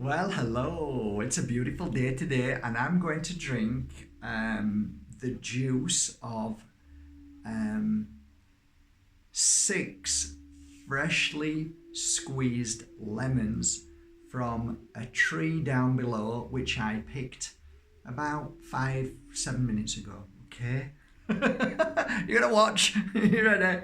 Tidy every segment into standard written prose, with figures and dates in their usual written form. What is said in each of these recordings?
Well, hello. It's a beautiful day today, and I'm going to drink the juice of um, six freshly squeezed lemons from a tree down below, which I picked about 7 minutes ago. Okay? You're gonna watch. You ready?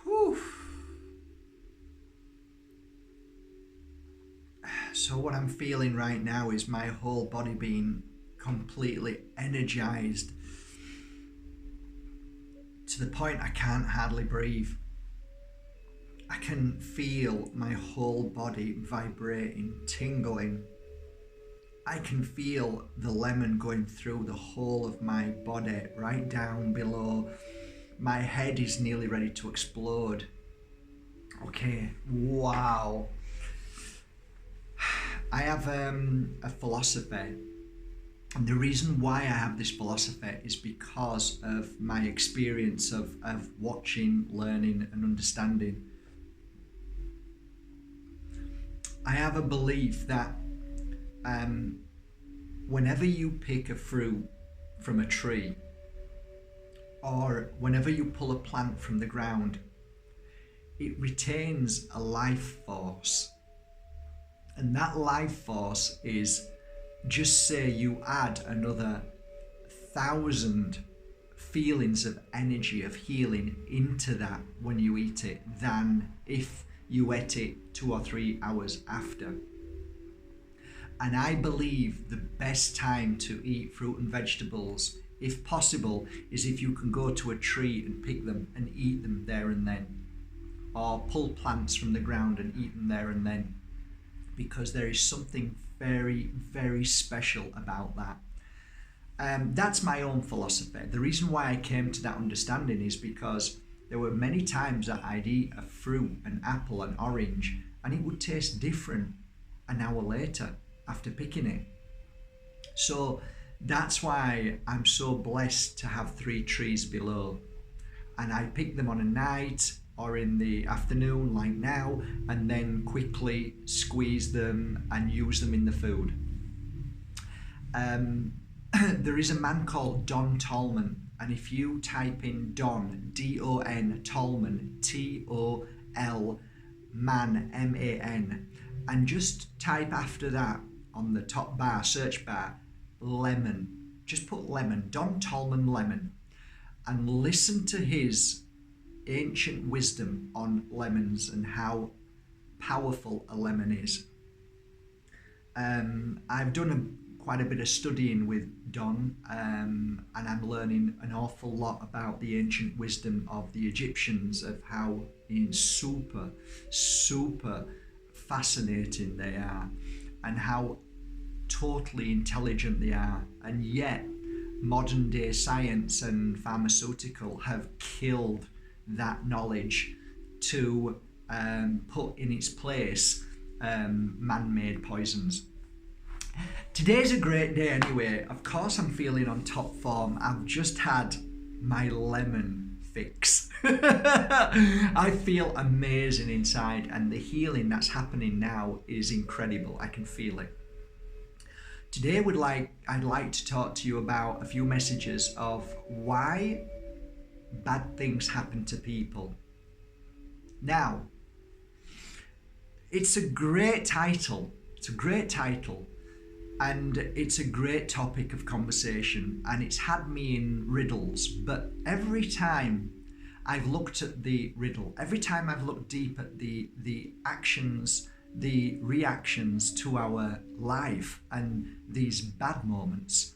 Whew. So, what I'm feeling right now is my whole body being completely energized to the point I can't hardly breathe. I can feel my whole body vibrating, tingling. I can feel the lemon going through the whole of my body, right down below. My head is nearly ready to explode. Okay, wow. I have a philosophy. And the reason why I have this philosophy is because of my experience of watching, learning, and understanding. I have a belief that um, whenever you pick a fruit from a tree, or whenever you pull a plant from the ground, it retains a life force. And that life force is, just say you add another 1,000 feelings of energy, of healing into that when you eat it, than if you ate it 2 or 3 hours after. And I believe the best time to eat fruit and vegetables, if possible, is if you can go to a tree and pick them and eat them there and then, or pull plants from the ground and eat them there and then, because there is something very, very special about that. That's my own philosophy. The reason why I came to that understanding is because there were many times that I'd eat a fruit, an apple, an orange, and it would taste different an hour later after picking it. So that's why I'm so blessed to have 3 trees below. And I pick them on a night or in the afternoon, like now, and then quickly squeeze them and use them in the food. Um, there is a man called Don Tolman, and if you type in Don, D-O-N, Tolman, T-O-L, man, M-A-N, and just type after that on the top bar, search bar, lemon. Just put lemon, Don Tolman lemon, and listen to his ancient wisdom on lemons and how powerful a lemon is. I've done quite a bit of studying with Don, and I'm learning an awful lot about the ancient wisdom of the Egyptians, of how super, super fascinating they are, and how totally intelligent they are, and yet modern day science and pharmaceutical have killed that knowledge to put in its place man-made poisons. Today's a great day anyway. Of course I'm feeling on top form. I've just had my lemon fix. I feel amazing inside, and the healing that's happening now is incredible. I can feel it. Today I'd like to talk to you about a few messages of why bad things happen to people. Now, it's a great title. It's a great title, and it's a great topic of conversation, and it's had me in riddles, but every time I've looked at the riddle, every time I've looked deep at the actions, the reactions to our life and these bad moments,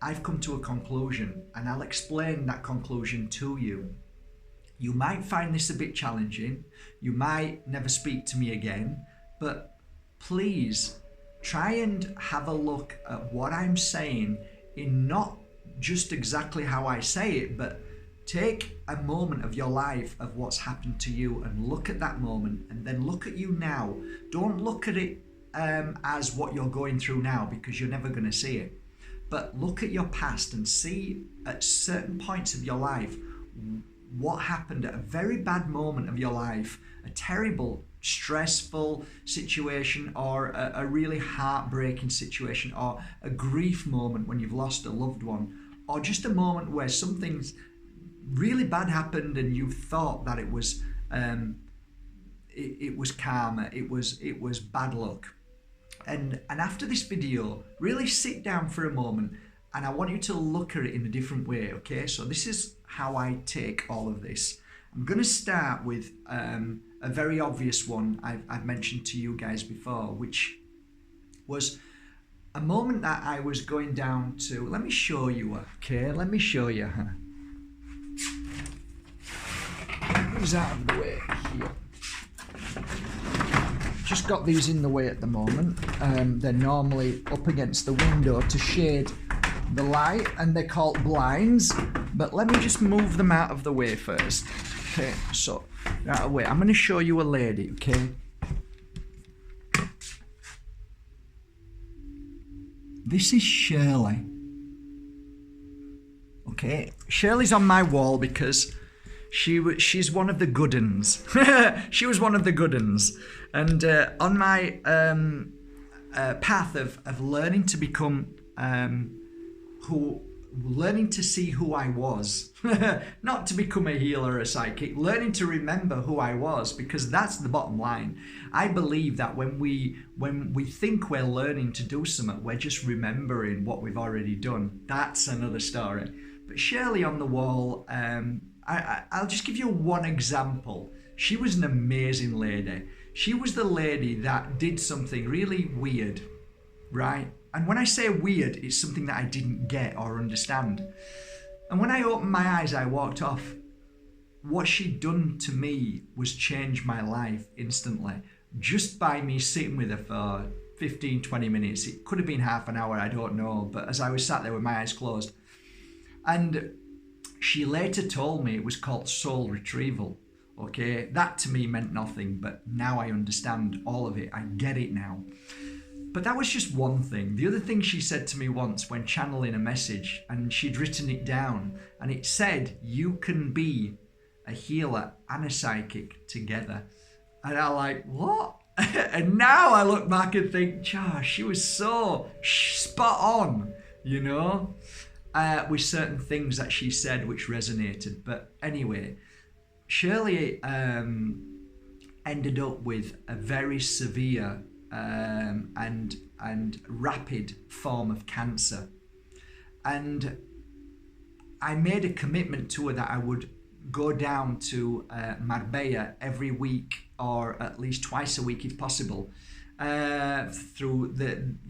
I've come to a conclusion, and I'll explain that conclusion to you. You might find this a bit challenging. You might never speak to me again, but please try and have a look at what I'm saying in not just exactly how I say it, but take a moment of your life of what's happened to you and look at that moment, and then look at you now. Don't look at it as what you're going through now, because you're never going to see it. But look at your past and see at certain points of your life what happened at a very bad moment of your life, a terrible, stressful situation, or a really heartbreaking situation, or a grief moment when you've lost a loved one, or just a moment where something's really bad happened and you thought that it was karma, it was bad luck. And after this video, really sit down for a moment, and I want you to look at it in a different way, okay? So this is how I take all of this. I'm going to start with a very obvious one I've mentioned to you guys before, which was a moment that I was going down to. Let me show you, okay? Let me show you. Who's out of the way here? Just got these in the way at the moment. They're normally up against the window to shade the light, and they're called blinds, but let me just move them out of the way first. Okay, so out of the way. I'm going to show you a lady, okay? This is Shirley. Okay, Shirley's on my wall because she's one of the good uns. She was one of the good uns. And on my path of learning to become learning to see who I was, not to become a healer or a psychic, learning to remember who I was, because that's the bottom line. I believe that when we think we're learning to do something, we're just remembering what we've already done. That's another story. But Shirley on the wall, I'll just give you one example. She was an amazing lady. She was the lady that did something really weird, right? And when I say weird, it's something that I didn't get or understand. And when I opened my eyes, I walked off. What she'd done to me was change my life instantly, just by me sitting with her for 15, 20 minutes. It could have been half an hour, I don't know. But as I was sat there with my eyes closed, and she later told me it was called soul retrieval. Okay, that to me meant nothing, but now I understand all of it. I get it now. But that was just one thing. The other thing she said to me once when channeling a message, and she'd written it down, and it said, you can be a healer and a psychic together. And I'm like, what? And now I look back and think, Josh, she was so spot on, you know, with certain things that she said which resonated. But anyway, Shirley ended up with a very severe and rapid form of cancer, and I made a commitment to her that I would go down to Marbella every week, or at least twice a week if possible, through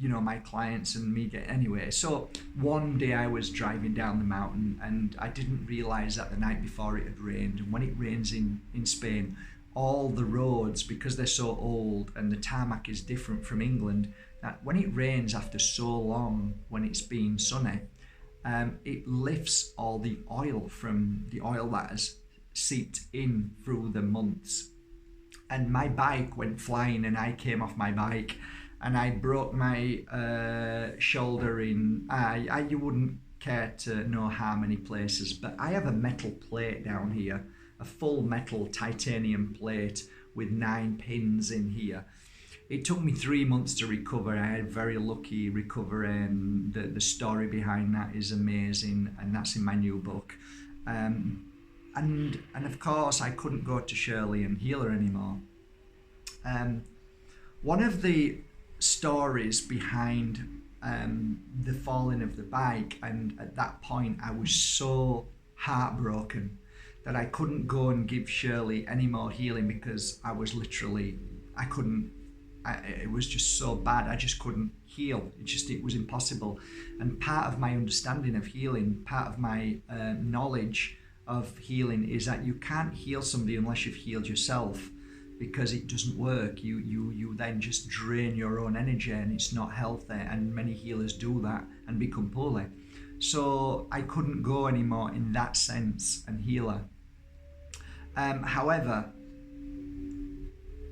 my clients and me anyway. So one day I was driving down the mountain, and I didn't realize that the night before it had rained. And when it rains in Spain, all the roads, because they're so old and the tarmac is different from England, that when it rains after so long, when it's been sunny, it lifts all the oil from the oil that has seeped in through the months. And my bike went flying, and I came off my bike and I broke my shoulder in, you wouldn't care to know how many places, but I have a metal plate down here, a full metal titanium plate with 9 pins in here. It took me 3 months to recover. I had very lucky recovery, and the story behind that is amazing, and that's in my new book. And of course I couldn't go to Shirley and heal her anymore. One of the stories behind the falling of the bike, and at that point I was so heartbroken that I couldn't go and give Shirley any more healing, because I was literally, it was just so bad, I just couldn't heal. It was impossible. And part of my understanding of healing, part of my knowledge of healing is that you can't heal somebody unless you've healed yourself, because it doesn't work. You then just drain your own energy, and it's not healthy, and many healers do that and become poorly. So I couldn't go anymore in that sense and heal her. However,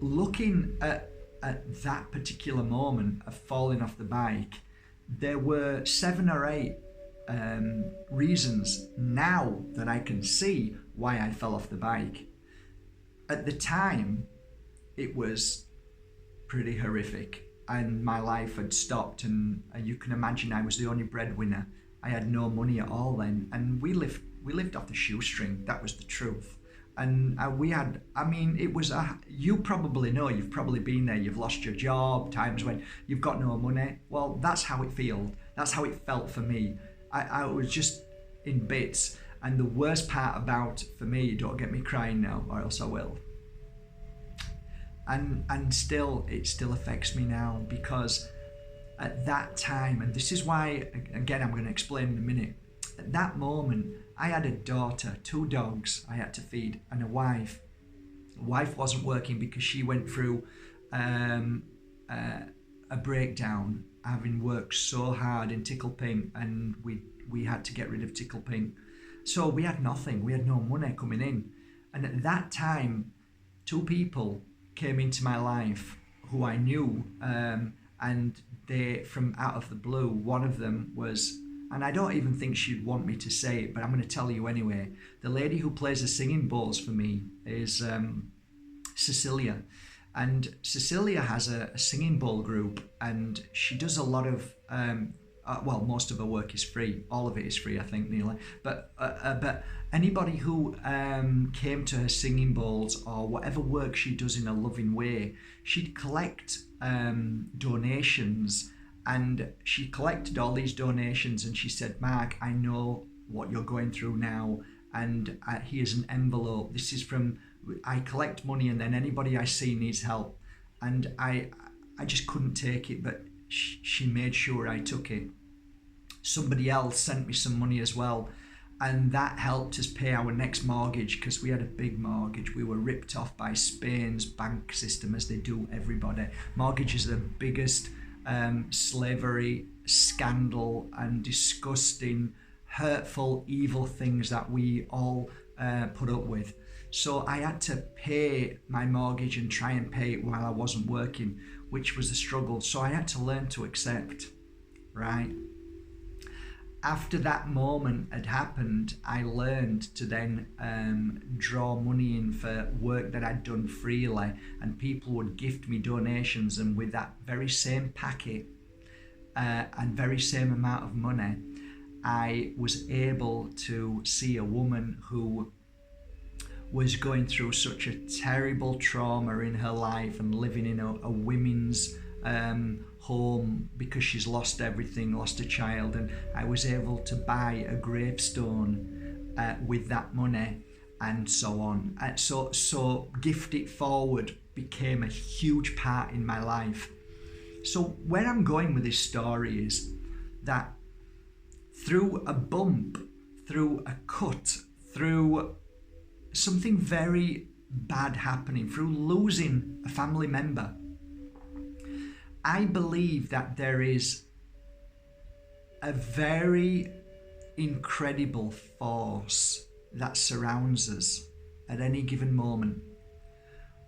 looking at that particular moment of falling off the bike, there were 7 or 8 reasons now that I can see why I fell off the bike. At the time, it was pretty horrific, and my life had stopped, and you can imagine I was the only breadwinner. I had no money at all then, and we lived off the shoestring. That was the truth. And we had, I mean, it was you probably know, you've probably been there, you've lost your job, times when you've got no money. Well, that's how it feels. That's how it felt for me. I was just in bits. And the worst part about, for me, don't get me crying now, or else I will. And still, it still affects me now, because at that time, and this is why, again, I'm going to explain in a minute, at that moment, I had a daughter, 2 dogs I had to feed, and a wife. The wife wasn't working because she went through a breakdown, having worked so hard in Tickle Pink, and we had to get rid of Tickle Pink. So we had nothing, we had no money coming in. And at that time, 2 people came into my life who I knew, and they, from out of the blue, one of them was, and I don't even think she'd want me to say it, but I'm going to tell you anyway. The lady who plays the singing bowls for me is Cecilia. And Cecilia has a singing bowl group, and she does a lot of, well, most of her work is free. All of it is free, I think, nearly. But anybody who came to her singing bowls, or whatever work she does in a loving way, she'd collect donations. And she collected all these donations, and she said, Mark, I know what you're going through now, and here's an envelope. This is from, I collect money, and then anybody I see needs help. And I just couldn't take it, but she made sure I took it. Somebody else sent me some money as well, and that helped us pay our next mortgage, because we had a big mortgage. We were ripped off by Spain's bank system, as they do everybody. Mortgages are the biggest slavery, scandal, and disgusting, hurtful, evil things that we all put up with. So I had to pay my mortgage and try and pay it while I wasn't working, which was a struggle. So I had to learn to accept, right? After that moment had happened, I learned to then draw money in for work that I'd done freely, and people would gift me donations, and with that very same packet and very same amount of money, I was able to see a woman who was going through such a terrible trauma in her life and living in a women's home because she's lost everything, lost a child, and I was able to buy a gravestone with that money, and so on. So Gift It Forward became a huge part in my life. So where I'm going with this story is that through a bump, through a cut, through something very bad happening, through losing a family member, I believe that there is a very incredible force that surrounds us at any given moment,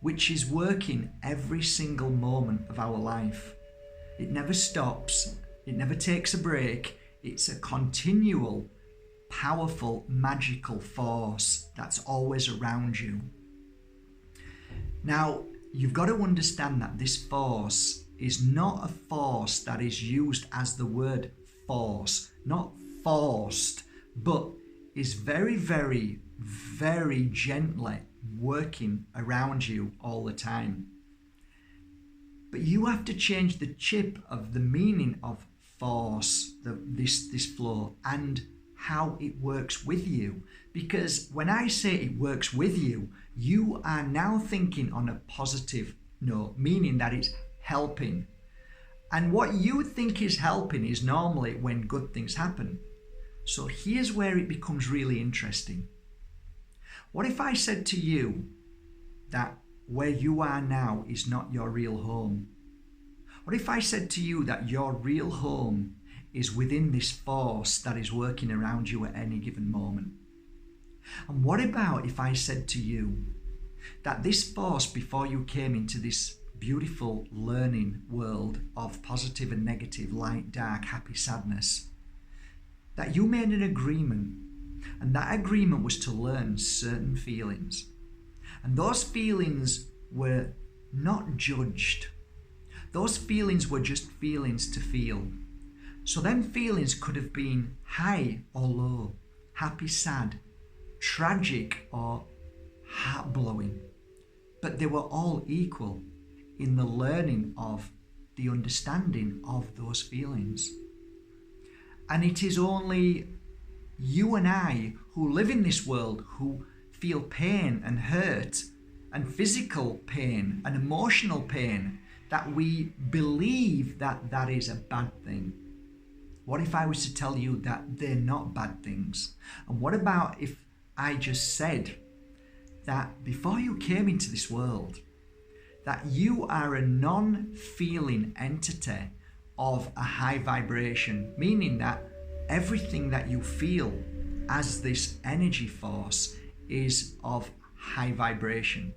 which is working every single moment of our life. It never stops, it never takes a break. It's a continual, powerful, magical force that's always around you. Now, you've got to understand that this force is not a force that is used as the word force, not forced, but is very, very, very gently working around you all the time. But you have to change the chip of the meaning of force, this flow, and how it works with you. Because when I say it works with you, you are now thinking on a positive note, meaning that it's helping. And what you think is helping is normally when good things happen. So here's where it becomes really interesting. What if I said to you that where you are now is not your real home? What if I said to you that your real home is within this force that is working around you at any given moment? And what about if I said to you that this force, before you came into this beautiful learning world of positive and negative, light, dark, happy, sadness, that you made an agreement, and that agreement was to learn certain feelings, and those feelings were not judged. Those feelings were just feelings to feel. So them feelings could have been high or low, happy, sad, tragic or heart-blowing, but they were all equal in the learning of the understanding of those feelings. And it is only you and I who live in this world who feel pain and hurt and physical pain and emotional pain that we believe that that is a bad thing. What if I was to tell you that they're not bad things? And what about if I just said that before you came into this world, that you are a non-feeling entity of a high vibration, meaning that everything that you feel as this energy force is of high vibration.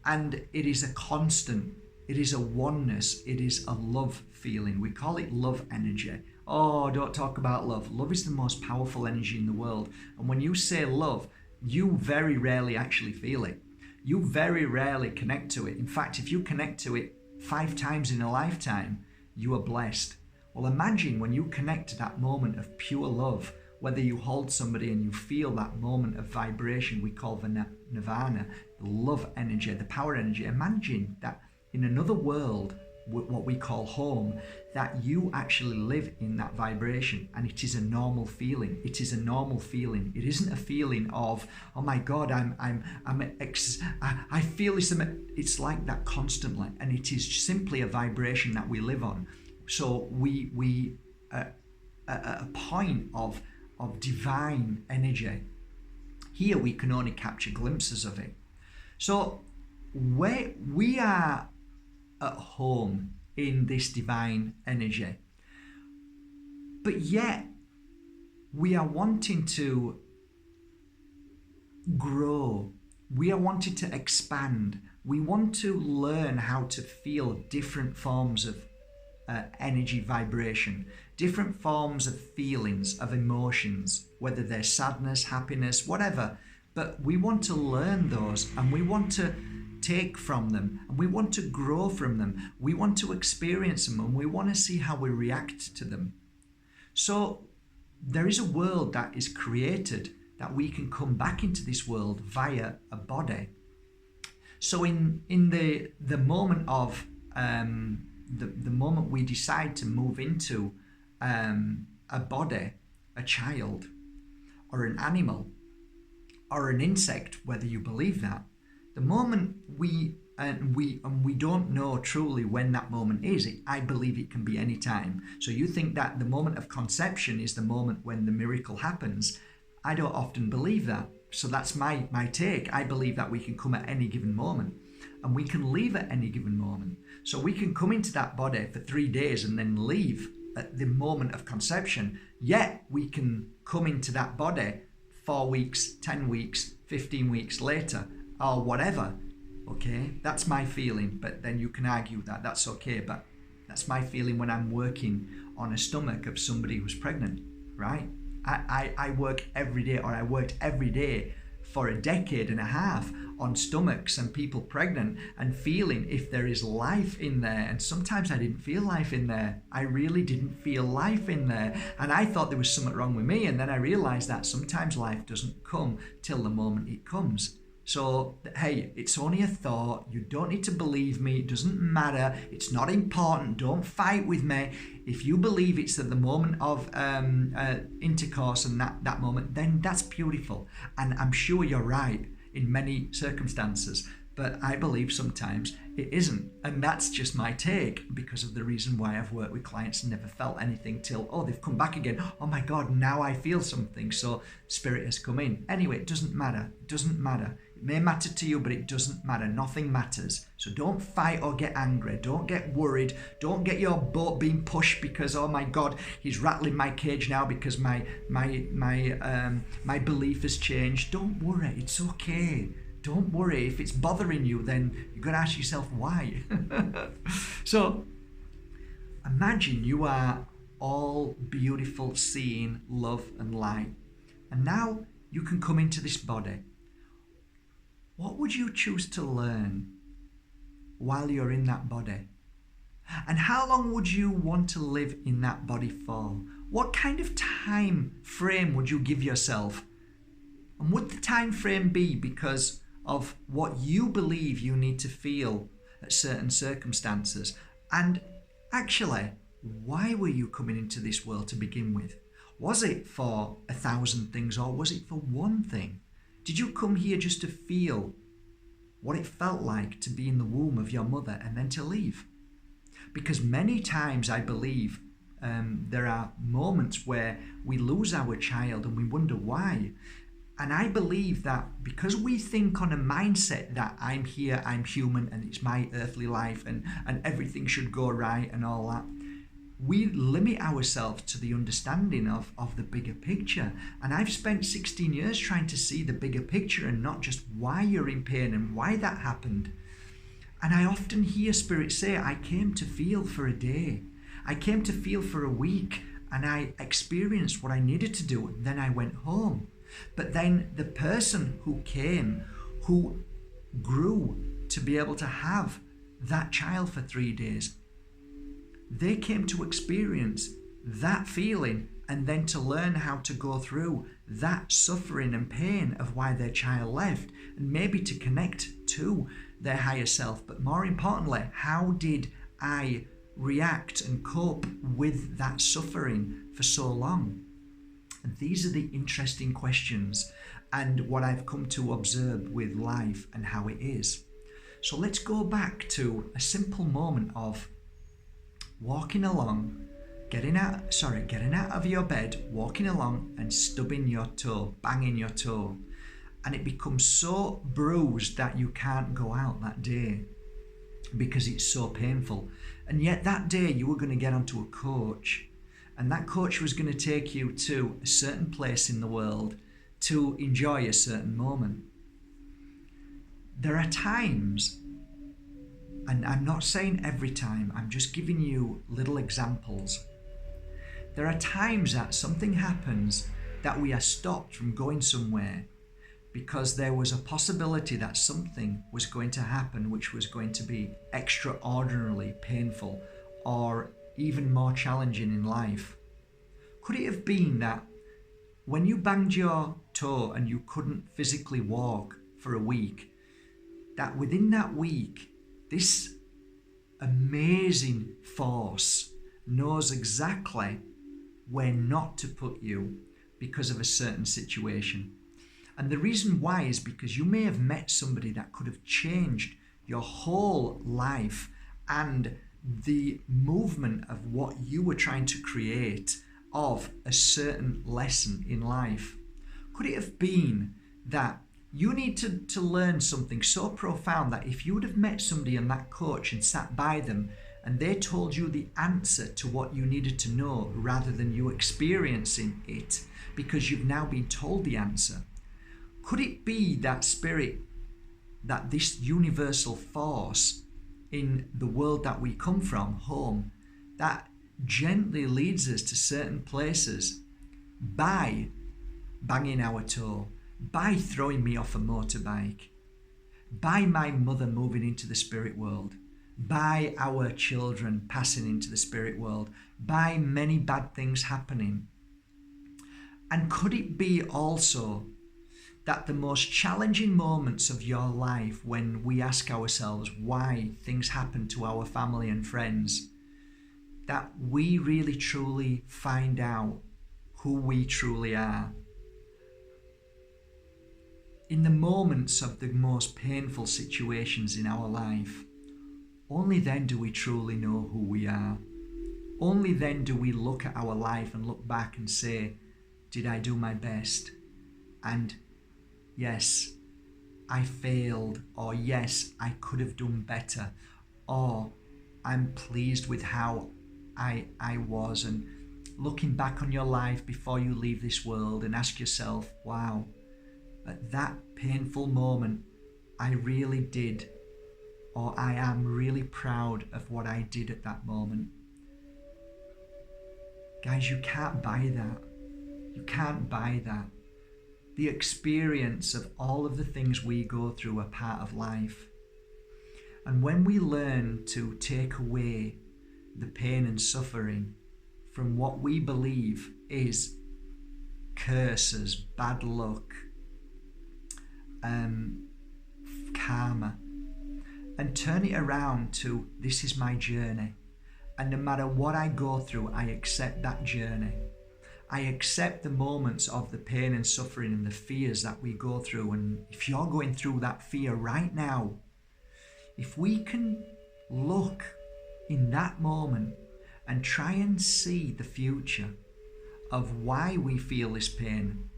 And it is a constant, it is a oneness, it is a love feeling. We call it love energy. Oh, don't talk about love. Love is the most powerful energy in the world. And when you say love, you very rarely actually feel it. You very rarely connect to it. In fact, if you connect to it 5 times in a lifetime, you are blessed. Well, imagine when you connect to that moment of pure love, whether you hold somebody and you feel that moment of vibration we call the nirvana, the love energy, the power energy. Imagine that in another world, what we call home, that you actually live in that vibration, and it is a normal feeling. It is a normal feeling. It isn't a feeling of, oh my God, I feel this. It's like that constantly, and it is simply a vibration that we live on. So we at a point of divine energy. Here we can only capture glimpses of it. So where we are at home in this divine energy, but yet we are wanting to grow, we are wanting to expand, we want to learn how to feel different forms of energy vibration, different forms of feelings, of emotions, whether they're sadness, happiness, whatever, but we want to learn those, and we want to take from them, and we want to grow from them, we want to experience them, and we want to see how we react to them. So there is a world that is created that we can come back into this world via a body. So in the moment of the moment we decide to move into a body, a child, or an animal, or an insect, whether you believe that, the moment we don't know truly when that moment is, I believe it can be any time. So you think that the moment of conception is the moment when the miracle happens. I don't often believe that. So that's my take. I believe that we can come at any given moment, and we can leave at any given moment. So we can come into that body for 3 days and then leave at the moment of conception, yet we can come into that body 4 weeks, 10 weeks, 15 weeks later, or whatever. Okay, that's my feeling, but then you can argue that that's okay, but that's my feeling when I'm working on a stomach of somebody who's pregnant, right? I work every day, or I worked every day for a decade and a half on stomachs and people pregnant, and feeling if there is life in there. And sometimes I didn't feel life in there. I really didn't feel life in there, and I thought there was something wrong with me. And then I realized that sometimes life doesn't come till the moment it comes. So, hey, it's only a thought. You don't need to believe me. It doesn't matter. It's not important. Don't fight with me. If you believe it's at the moment of intercourse and that moment, then that's beautiful. And I'm sure you're right in many circumstances. But I believe sometimes it isn't. And that's just my take because of the reason why I've worked with clients and never felt anything till, oh, they've come back again. Oh my God, now I feel something. So spirit has come in. Anyway, it doesn't matter. It doesn't matter. It may matter to you, but it doesn't matter. Nothing matters. So don't fight or get angry. Don't get worried. Don't get your boat being pushed because, oh my God, he's rattling my cage now because my belief has changed. Don't worry. It's okay. Don't worry. If it's bothering you, then you've got to ask yourself why. So imagine you are all beautiful, seeing, love and light. And now you can come into this body. What would you choose to learn while you're in that body? And how long would you want to live in that body for? What kind of time frame would you give yourself? And would the time frame be because of what you believe you need to feel at certain circumstances? And actually, why were you coming into this world to begin with? Was it for 1,000 things or was it for one thing? Did you come here just to feel what it felt like to be in the womb of your mother and then to leave? Because many times I believe there are moments where we lose our child and we wonder why. And I believe that because we think on a mindset that I'm here, I'm human, and it's my earthly life and everything should go right and all that, we limit ourselves to the understanding of the bigger picture. And I've spent 16 years trying to see the bigger picture and not just why you're in pain and why that happened. And I often hear Spirit say, I came to feel for a day. I came to feel for a week and I experienced what I needed to do. Then I went home. But then the person who came, who grew to be able to have that child for 3 days, they came to experience that feeling and then to learn how to go through that suffering and pain of why their child left and maybe to connect to their higher self. But more importantly, how did I react and cope with that suffering for so long? And these are the interesting questions and what I've come to observe with life and how it is. So let's go back to a simple moment of walking along, getting out of your bed, walking along and stubbing your toe, banging your toe. And it becomes so bruised that you can't go out that day because it's so painful. And yet that day you were going to get onto a coach, and that coach was going to take you to a certain place in the world to enjoy a certain moment. There are times, and I'm not saying every time, I'm just giving you little examples. There are times that something happens that we are stopped from going somewhere because there was a possibility that something was going to happen which was going to be extraordinarily painful or even more challenging in life. Could it have been that when you banged your toe and you couldn't physically walk for a week, that within that week, this amazing force knows exactly where not to put you because of a certain situation? And the reason why is because you may have met somebody that could have changed your whole life and the movement of what you were trying to create of a certain lesson in life. Could it have been that you need to learn something so profound that if you would have met somebody on that coach and sat by them and they told you the answer to what you needed to know rather than you experiencing it because you've now been told the answer? Could it be that spirit, that this universal force in the world that we come from, home, that gently leads us to certain places by banging our toe, by throwing me off a motorbike, by my mother moving into the spirit world, by our children passing into the spirit world, by many bad things happening? And could it be also that the most challenging moments of your life, when we ask ourselves why things happen to our family and friends, that we really truly find out who we truly are? in the moments of the most painful situations in our life, only then do we truly know who we are. Only then do we look at our life and look back and say, did I do my best? And yes, I failed, or yes, I could have done better, or I'm pleased with how I was. And looking back on your life before you leave this world and ask yourself, wow, at that painful moment, I really did, or I am really proud of what I did at that moment. Guys, you can't buy that. You can't buy that. The experience of all of the things we go through are part of life. And when we learn to take away the pain and suffering from what we believe is curses, bad luck, karma, and turn it around to, this is my journey, and no matter what I go through, I accept that journey. I accept the moments of the pain and suffering and the fears that we go through. And if you're going through that fear right now, if we can look in that moment and try and see the future of why we feel this pain,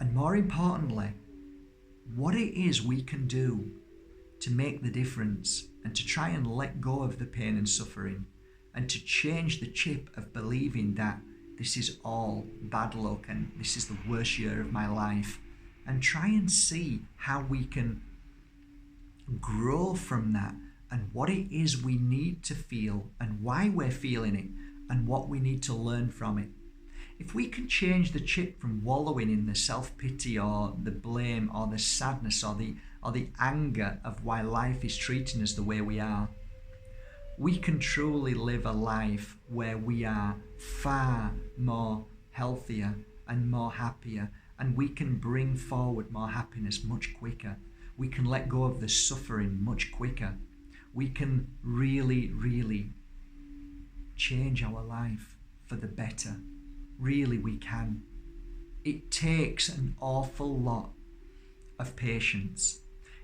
and more importantly, what it is we can do to make the difference and to try and let go of the pain and suffering, and to change the chip of believing that this is all bad luck and this is the worst year of my life, and try and see how we can grow from that and what it is we need to feel and why we're feeling it and what we need to learn from it. If we can change the chip from wallowing in the self-pity or the blame or the sadness or the anger of why life is treating us the way we are, we can truly live a life where we are far more healthier and more happier, and we can bring forward more happiness much quicker. We can let go of the suffering much quicker. We can really, really change our life for the better. Really, we can. It takes an awful lot of patience.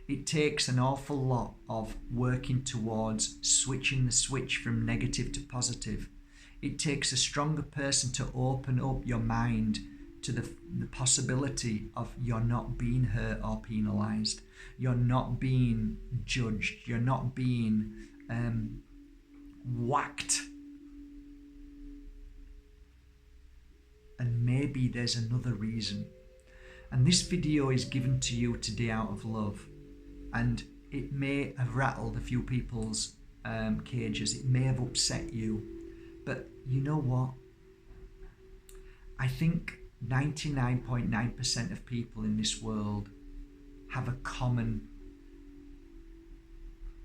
It takes an awful lot of working towards switching the switch from negative to positive. It takes a stronger person to open up your mind to the possibility of you're not being hurt or penalized. You're not being judged. You're not being whacked. And maybe there's another reason. And this video is given to you today out of love. And it may have rattled a few people's cages. It may have upset you. But you know what? I think 99.9% of people in this world have a common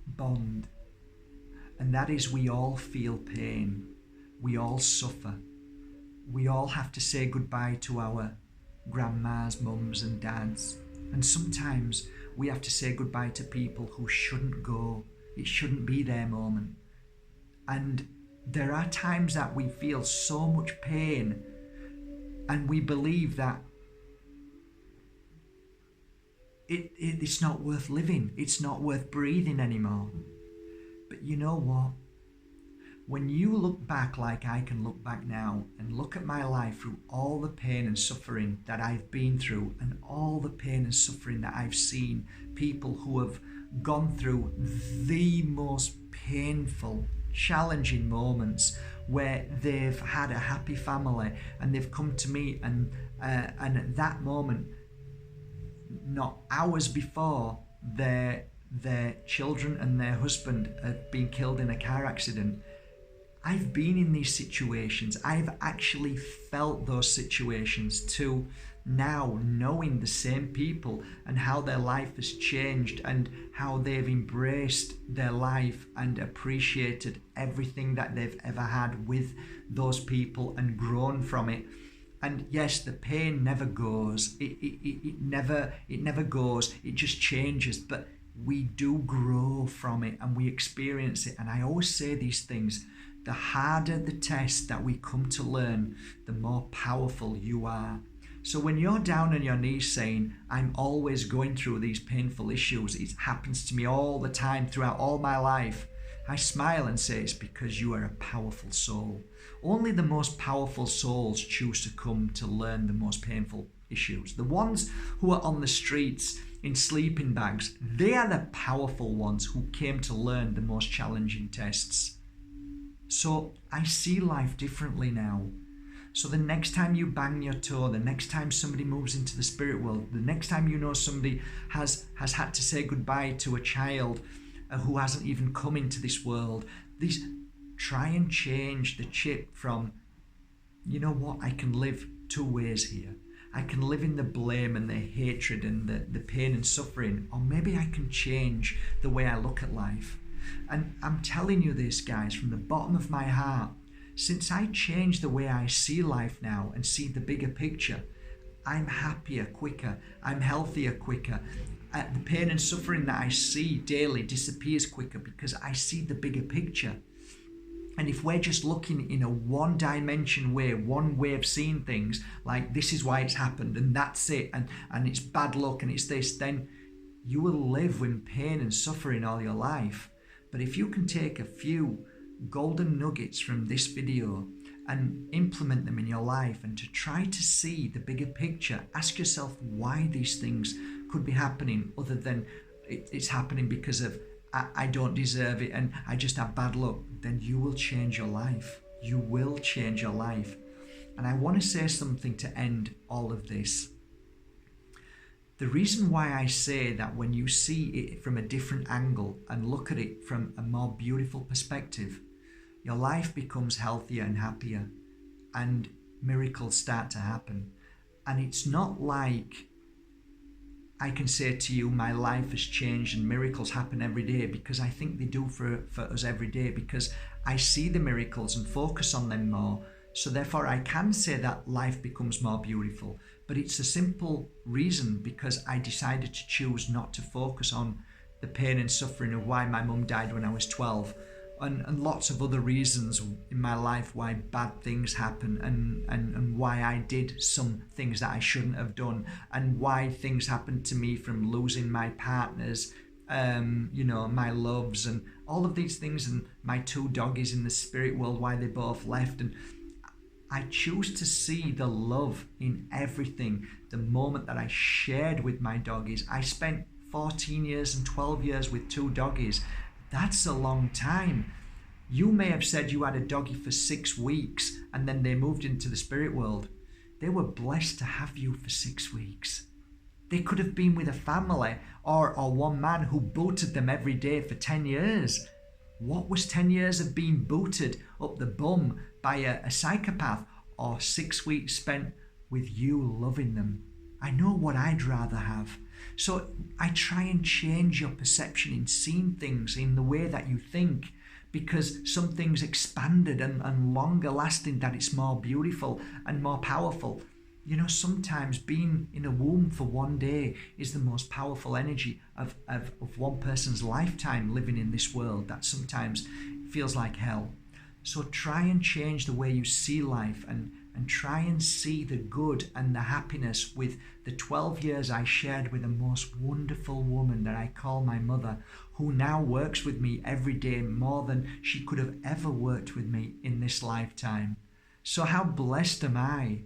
bond. And that is, we all feel pain. We all suffer. We all have to say goodbye to our grandmas, mums and dads. And sometimes we have to say goodbye to people who shouldn't go. It shouldn't be their moment. And there are times that we feel so much pain and we believe that it's not worth living. It's not worth breathing anymore. But you know what? When you look back like I can look back now and look at my life through all the pain and suffering that I've been through and all the pain and suffering that I've seen people who have gone through the most painful, challenging moments where they've had a happy family and they've come to me and at that moment, not hours before, their children and their husband have been killed in a car accident. I've been in these situations. I've actually felt those situations too. Now, knowing the same people and how their life has changed and how they've embraced their life and appreciated everything that they've ever had with those people and grown from it. And yes, the pain never goes. It never goes. It just changes. But we do grow from it and we experience it. And I always say these things. The harder the test that we come to learn, the more powerful you are. So when you're down on your knees saying, I'm always going through these painful issues, it happens to me all the time throughout all my life, I smile and say it's because you are a powerful soul. Only the most powerful souls choose to come to learn the most painful issues. The ones who are on the streets in sleeping bags, they are the powerful ones who came to learn the most challenging tests. So I see life differently now. So the next time you bang your toe, the next time somebody moves into the spirit world, the next time you know somebody has had to say goodbye to a child who hasn't even come into this world, try and change the chip from, you know what, I can live two ways here. I can live in the blame and the hatred and the pain and suffering, or maybe I can change the way I look at life. And I'm telling you this, guys, from the bottom of my heart, since I changed the way I see life now and see the bigger picture, I'm happier quicker, I'm healthier quicker. The pain and suffering that I see daily disappears quicker because I see the bigger picture. And if we're just looking in a one-dimension way, one way of seeing things, like this is why it's happened and that's it, and it's bad luck and it's this, then you will live in pain and suffering all your life. But if you can take a few golden nuggets from this video and implement them in your life and to try to see the bigger picture, ask yourself why these things could be happening other than it's happening because of I don't deserve it and I just have bad luck, then you will change your life. You will change your life. And I want to say something to end all of this. The reason why I say that when you see it from a different angle and look at it from a more beautiful perspective, your life becomes healthier and happier and miracles start to happen. And it's not like I can say to you, my life has changed and miracles happen every day, because I think they do for us every day, because I see the miracles and focus on them more. So therefore I can say that life becomes more beautiful. But it's a simple reason because I decided to choose not to focus on the pain and suffering of why my mum died when I was 12 and lots of other reasons in my life why bad things happen and why I did some things that I shouldn't have done and why things happened to me from losing my partners, my loves and all of these things, and my two doggies in the spirit world, why they both left. And I choose to see the love in everything. The moment that I shared with my doggies, I spent 14 years and 12 years with two doggies. That's a long time. You may have said you had a doggy for 6 weeks and then they moved into the spirit world. They were blessed to have you for 6 weeks. They could have been with a family or one man who booted them every day for 10 years. What was 10 years of being booted up the bum by a psychopath, or 6 weeks spent with you loving them? I know what I'd rather have. So I try and change your perception in seeing things in the way that you think, because some things expanded and longer lasting, that it's more beautiful and more powerful. You know, sometimes being in a womb for one day is the most powerful energy of one person's lifetime living in this world that sometimes feels like hell. So try and change the way you see life and try and see the good and the happiness with the 12 years I shared with a most wonderful woman that I call my mother, who now works with me every day more than she could have ever worked with me in this lifetime. So how blessed am I?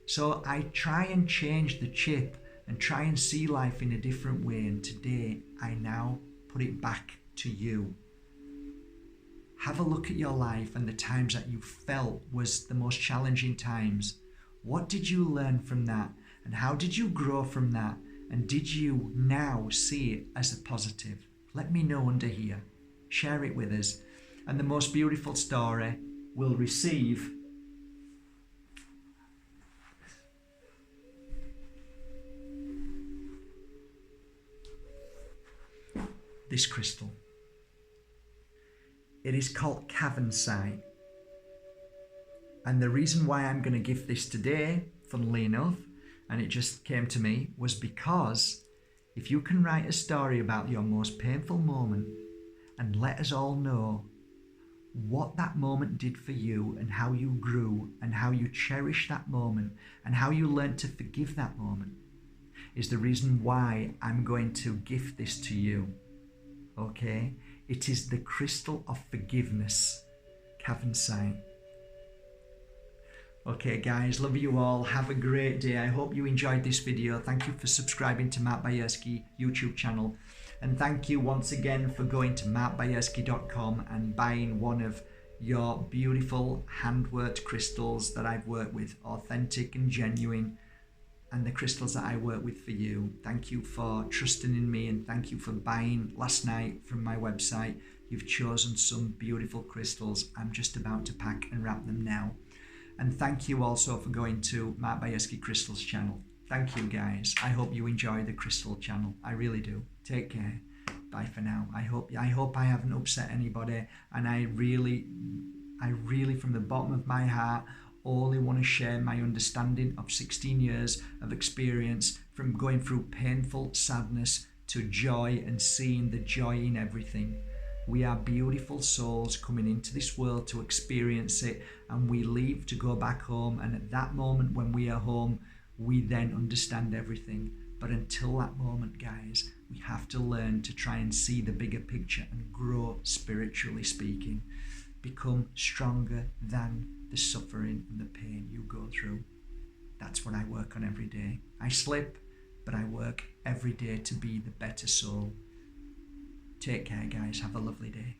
So I try and change the chip and try and see life in a different way, and today I now put it back to you. Have a look at your life and the times that you felt was the most challenging times. What did you learn from that? And how did you grow from that? And did you now see it as a positive? Let me know under here. Share it with us. And the most beautiful story will receive this crystal. It is called cavensite. And the reason why I'm going to give this today, funnily enough, and it just came to me, was because if you can write a story about your most painful moment and let us all know what that moment did for you and how you grew and how you cherish that moment and how you learned to forgive that moment is the reason why I'm going to gift this to you. Okay? It is the crystal of forgiveness, Kavansight. Okay guys, love you all. Have a great day. I hope you enjoyed this video. Thank you for subscribing to Mark Bajerski YouTube channel. And thank you once again for going to markbajerski.com and buying one of your beautiful hand-worked crystals that I've worked with, authentic and genuine, and the crystals that I work with for you. Thank you for trusting in me, and thank you for buying last night from my website. You've chosen some beautiful crystals. I'm just about to pack and wrap them now. And thank you also for going to Mark Bajerski Crystals channel. Thank you guys. I hope you enjoy the crystal channel. I really do. Take care. Bye for now. I hope I haven't upset anybody, and I really from the bottom of my heart only want to share my understanding of 16 years of experience from going through painful sadness to joy and seeing the joy in everything. We are beautiful souls coming into this world to experience it, and we leave to go back home, and at that moment when we are home, we then understand everything. But until that moment, guys, we have to learn to try and see the bigger picture and grow spiritually speaking. Become stronger than the suffering and the pain you go through. That's what I work on every day. I slip, but I work every day to be the better soul. Take care, guys. Have a lovely day.